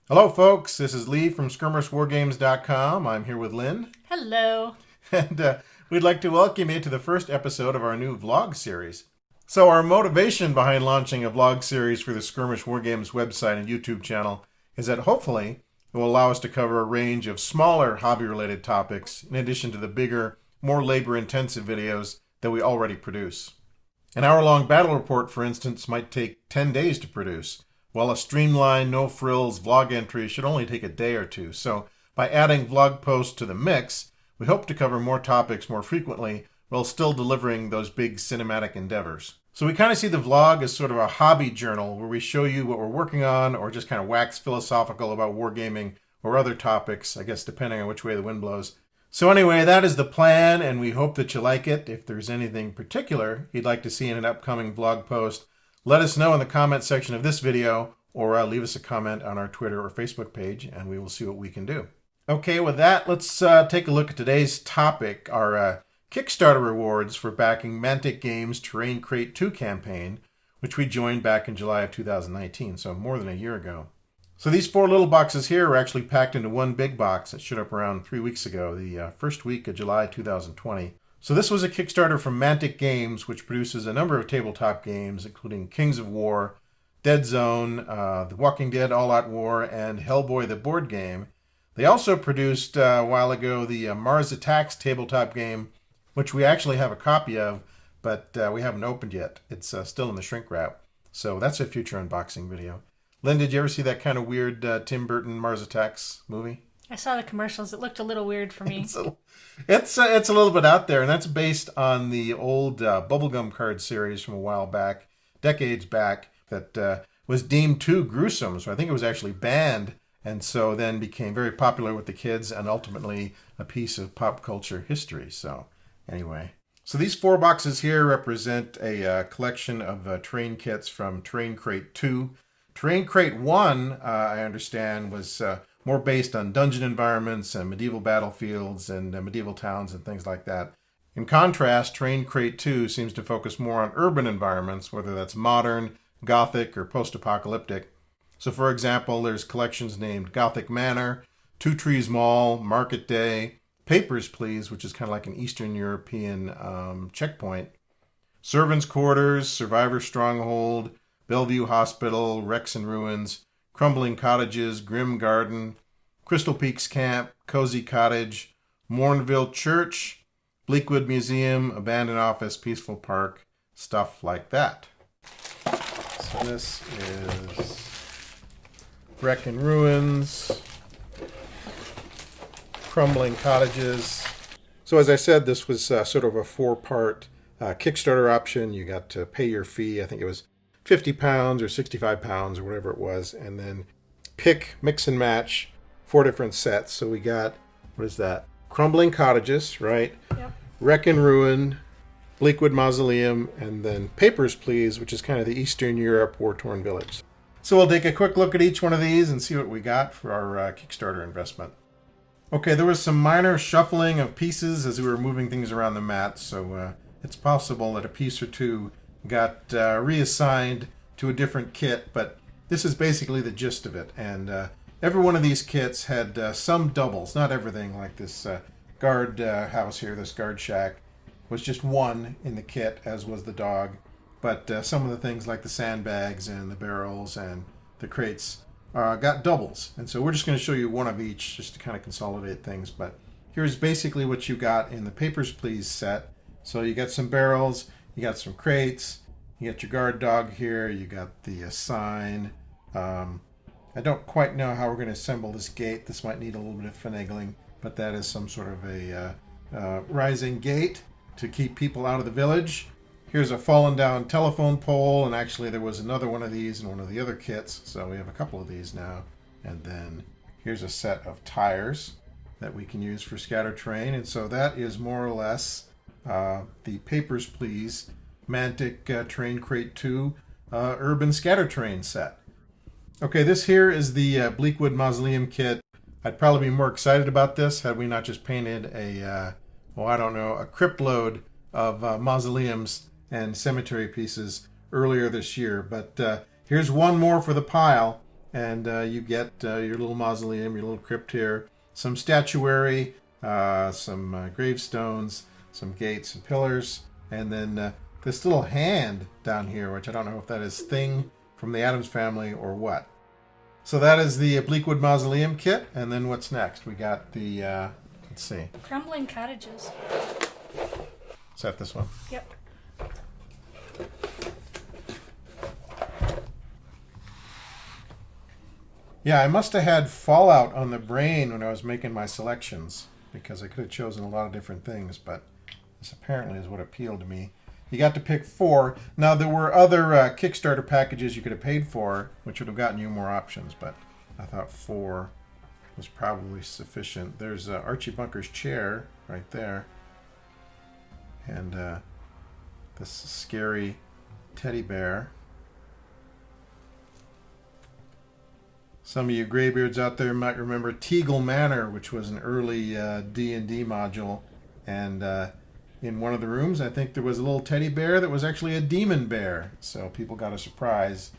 Hello, folks. This is Lee from SkirmishWarGames.com. I'm here with Lynn, Hello. and we'd like to welcome you to the first episode of our new vlog series. So, our motivation behind launching a vlog series for the Skirmish War Games website and YouTube channel is that hopefully it will allow us to cover a range of smaller hobby-related topics in addition to the bigger, more labor-intensive videos that we already produce. An hour-long battle report, for instance, might take 10 days to produce, while a streamlined, no-frills vlog entry should only take a day or two. So by adding vlog posts to the mix, we hope to cover more topics more frequently while still delivering those big cinematic endeavors. So we kind of see the vlog as sort of a hobby journal where we show you what we're working on or just kind of wax philosophical about wargaming or other topics, I guess depending on which way the wind blows. So anyway, that is the plan, and we hope that you like it. If there's anything particular you'd like to see in an upcoming vlog post, let us know in the comment section of this video, or leave us a comment on our Twitter or Facebook page, and we will see what we can do. Okay, with that, let's take a look at today's topic, our Kickstarter rewards for backing Mantic Games' Terrain Crate 2 campaign, which we joined back in July of 2019, so more than a year ago. So these 4 little boxes here were actually packed into one big box that showed up around 3 weeks ago, the first week of July 2020. So this was a Kickstarter from Mantic Games, which produces a number of tabletop games, including Kings of War, Dead Zone, The Walking Dead All-Out War, and Hellboy the board game. They also produced a while ago the Mars Attacks tabletop game, which we actually have a copy of, but we haven't opened yet. It's still in the shrink wrap. So that's a future unboxing video. Lynn, did you ever see that kind of weird Tim Burton Mars Attacks movie? I saw the commercials. It looked a little weird for me. It's a little bit out there, and that's based on the old bubblegum card series from a while back, decades back, that was deemed too gruesome. So I think it was actually banned, and so then became very popular with the kids and ultimately a piece of pop culture history. So anyway, so these 4 boxes here represent a collection of terrain kits from Terrain Crate 2. Terrain Crate 1, I understand, was more based on dungeon environments and medieval battlefields and medieval towns and things like that. In contrast, Terrain Crate 2 seems to focus more on urban environments, whether that's modern, Gothic, or post-apocalyptic. So for example, there's collections named Gothic Manor, Two Trees Mall, Market Day, Papers, Please, which is kind of like an Eastern European checkpoint, Servants' Quarters, Survivor Stronghold, Bellevue Hospital, Wrecks and Ruins, Crumbling Cottages, Grim Garden, Crystal Peaks Camp, Cozy Cottage, Mournville Church, Bleakwood Museum, Abandoned Office, Peaceful Park, stuff like that. So this is Wreck and Ruins, Crumbling Cottages. So as I said, this was sort of a 4-part Kickstarter option. You got to pay your fee. I think it was £50 or £65 or whatever it was, and then pick, mix and match 4 different sets. So we got, what is that? Crumbling Cottages, right? Yep. Wreck and Ruin, Bleakwood Mausoleum, and then Papers, Please, which is kind of the Eastern Europe war-torn village. So we'll take a quick look at each one of these and see what we got for our Kickstarter investment. Okay, there was some minor shuffling of pieces as we were moving things around the mat, so it's possible that a piece or two got reassigned to a different kit, but this is basically the gist of it. And every one of these kits had some doubles, not everything, like this guard house here, this guard shack, was just one in the kit, as was the dog. But some of the things like the sandbags and the barrels and the crates got doubles. And so we're just going to show you one of each just to kind of consolidate things. But here's basically what you got in the Papers, Please set. So you got some barrels, you got some crates, you got your guard dog here, you got the sign. I don't quite know how we're going to assemble this gate. This might need a little bit of finagling, but that is some sort of a rising gate to keep people out of the village. Here's a fallen down telephone pole, and actually there was another one of these in one of the other kits, so we have a couple of these now. And then here's a set of tires that we can use for scatter terrain, and so that is more or less the Papers, Please Mantic Terrain Crate 2 Urban Scatter Terrain set. Okay, this here is the Bleakwood Mausoleum kit. I'd probably be more excited about this had we not just painted a crypt load of mausoleums and cemetery pieces earlier this year. But here's one more for the pile, and you get your little mausoleum, your little crypt here, some statuary, some gravestones, some gates and pillars, and then this little hand down here, which I don't know if that is Thing from the Addams Family or what. So that is the Bleakwood Mausoleum kit, and then what's next? We got the, let's see. Crumbling cottages. Is that this one? Yep. Yeah, I must have had Fallout on the brain when I was making my selections, because I could have chosen a lot of different things, but this apparently is what appealed to me. You got to pick 4. Now, there were other Kickstarter packages you could have paid for, which would have gotten you more options, but I thought 4 was probably sufficient. There's Archie Bunker's chair right there, and this scary teddy bear. Some of you graybeards out there might remember Teagle Manor, which was an early D&D module, and in one of the rooms, I think there was a little teddy bear that was actually a demon bear, so people got a surprise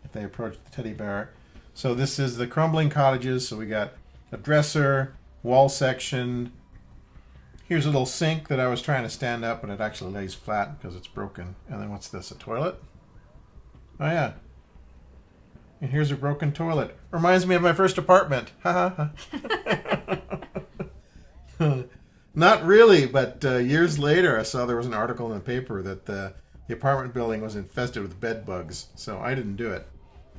if they approached the teddy bear. So this is the Crumbling Cottages, so we got a dresser, wall section. Here's a little sink that I was trying to stand up, but it actually lays flat because it's broken. And then what's this, a toilet? Oh yeah. And here's a broken toilet. Reminds me of my first apartment. Ha ha ha. Not really, but years later I saw there was an article in the paper that the apartment building was infested with bed bugs, so I didn't do it.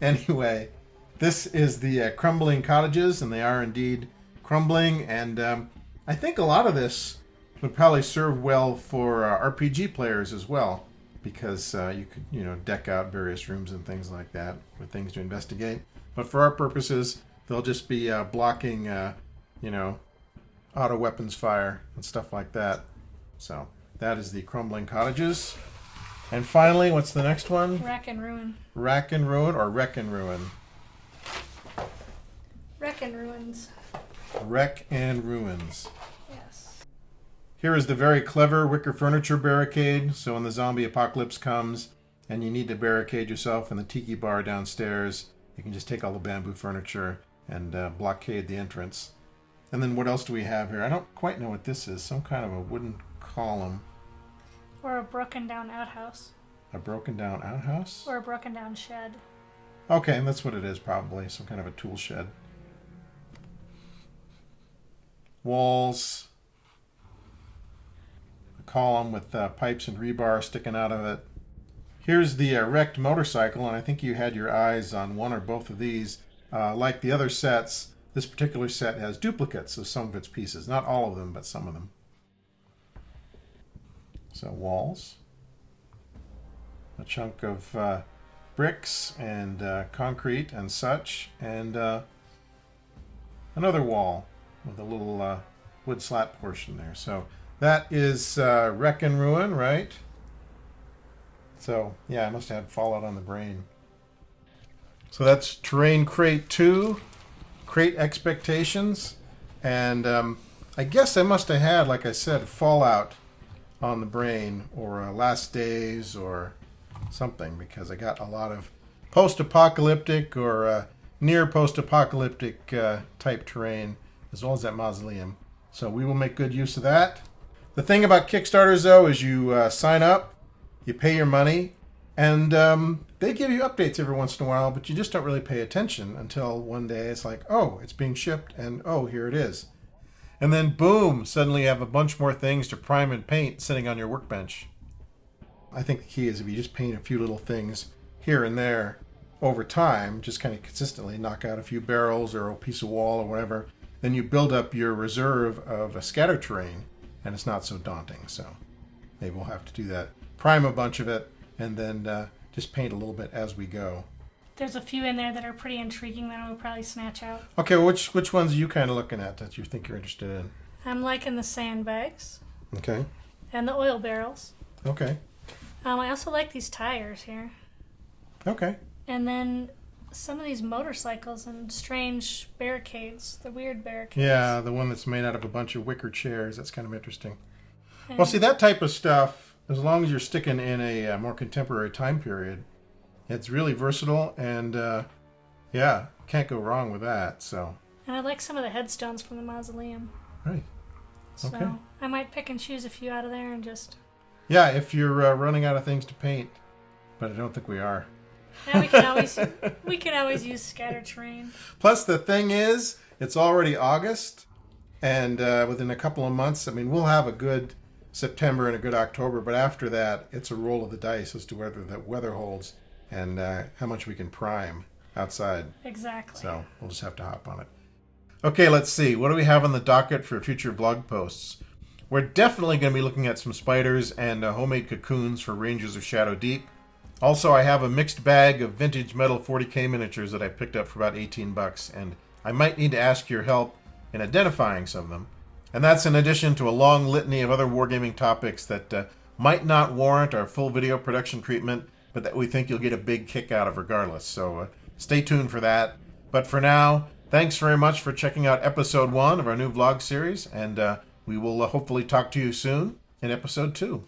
Anyway, this is the Crumbling Cottages, and they are indeed crumbling, and I think a lot of this would probably serve well for RPG players as well, because you could, deck out various rooms and things like that with things to investigate. But for our purposes, they'll just be blocking, auto weapons fire and stuff like that. So that is the Crumbling Cottages. And finally, what's the next one? Rack and Ruin. Rack and Ruin or Wreck and Ruin? Wreck and Ruins. Wreck and Ruins. Yes. Here is the very clever wicker furniture barricade. So when the zombie apocalypse comes and you need to barricade yourself in the tiki bar downstairs, you can just take all the bamboo furniture and blockade the entrance. And then what else do we have here? I don't quite know what this is. Some kind of a wooden column. Or a broken down outhouse. A broken down outhouse? Or a broken down shed. Okay, that's what it is probably. Some kind of a tool shed. Walls. A column with pipes and rebar sticking out of it. Here's the wrecked motorcycle, and I think you had your eyes on one or both of these. Like the other sets, this particular set has duplicates of some of its pieces. Not all of them, but some of them. So walls. A chunk of bricks and concrete and such. And another wall with a little wood slat portion there. So that is Wreck and Ruin, right? So, yeah, I must have had Fallout on the brain. So that's Terrain Crate 2. Crate Expectations, and I guess I must have had, like I said, Fallout on the brain, or Last Days, or something, because I got a lot of post-apocalyptic or near post-apocalyptic type terrain, as well as that mausoleum. So we will make good use of that. The thing about Kickstarters, though, is you sign up, you pay your money, and they give you updates every once in a while, but you just don't really pay attention until one day it's like, oh, it's being shipped, and oh, here it is. And then boom, suddenly you have a bunch more things to prime and paint sitting on your workbench. I think the key is if you just paint a few little things here and there over time, just kind of consistently knock out a few barrels or a piece of wall or whatever, then you build up your reserve of a scatter terrain, and it's not so daunting. So maybe we'll have to do that. Prime a bunch of it, and then just paint a little bit as we go. There's a few in there that are pretty intriguing that I'll probably snatch out. Okay, well, which ones are you kind of looking at that you think you're interested in? I'm liking the sandbags. Okay. And the oil barrels. Okay. I also like these tires here. Okay. And then some of these motorcycles and strange barricades, the weird barricades. Yeah, the one that's made out of a bunch of wicker chairs. That's kind of interesting. And Well, see, that type of stuff, as long as you're sticking in a more contemporary time period, it's really versatile, and Yeah, can't go wrong with that. So, And I like some of the headstones from the mausoleum. right. So Okay. I might pick and choose a few out of there and just... Yeah, if you're running out of things to paint, but I don't think we are. Yeah, we can always use scattered terrain. Plus, the thing is, it's already August, and within a couple of months, I mean, we'll have a good September and a good October, but after that, it's a roll of the dice as to whether the weather holds and how much we can prime outside. Exactly. So we'll just have to hop on it. Okay, let's see. What do we have on the docket for future blog posts? We're definitely going to be looking at some spiders and homemade cocoons for Rangers of Shadow Deep. Also, I have a mixed bag of vintage metal 40K miniatures that I picked up for about $18, and I might need to ask your help in identifying some of them. And that's in addition to a long litany of other wargaming topics that might not warrant our full video production treatment, but that we think you'll get a big kick out of regardless. So stay tuned for that. But for now, thanks very much for checking out episode 1 of our new vlog series, and we will hopefully talk to you soon in episode 2.